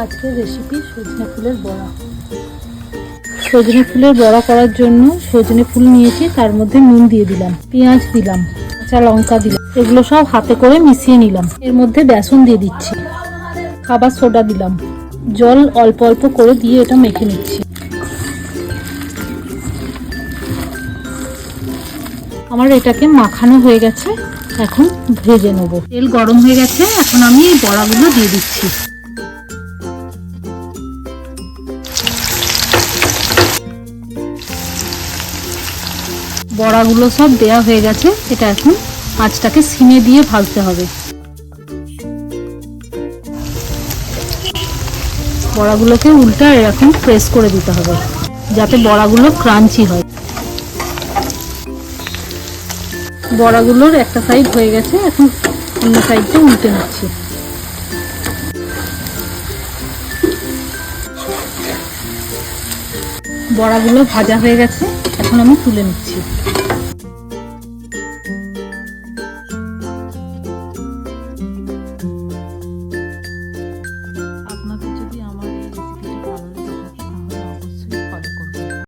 আজকের রেসিপি সজনে ফুলের বড়া। সজনে ফুলের বড়া করার জন্য সজনে ফুল নিয়েছি, তার মধ্যে নুন দিয়ে দিলাম, পেঁয়াজ দিলাম, কাঁচা লঙ্কা দিলাম, এগুলো সব হাতে করে মিশিয়ে নিলাম। এর মধ্যে বেসন দিয়ে দিচ্ছি, খাবার সোডা দিলাম, জল অল্প অল্প করে দিয়ে এটা মেখে নিচ্ছি। আমার এটাকে মাখানো হয়ে গেছে, এখন ভেজে নেবো। তেল গরম হয়ে গেছে, এখন আমি এই বড়াগুলো দিয়ে দিচ্ছি। বড়াগুলো সব দেয়া হয়ে গেছে, এটা এখন আঁচটাকে সিমে দিয়ে ভাজতে হবে। বড়াগুলোকে উল্টা এরকম প্রেস করে দিতে হবে যাতে বড়াগুলো ক্রাঞ্চি হয়। বড়াগুলোর একটা সাইড হয়ে গেছে, এখন অন্য সাইডটা উল্টে নিচ্ছি। বড়াগুলো ভাজা হয়ে গেছে, এখন আমি তুলে নিচ্ছি।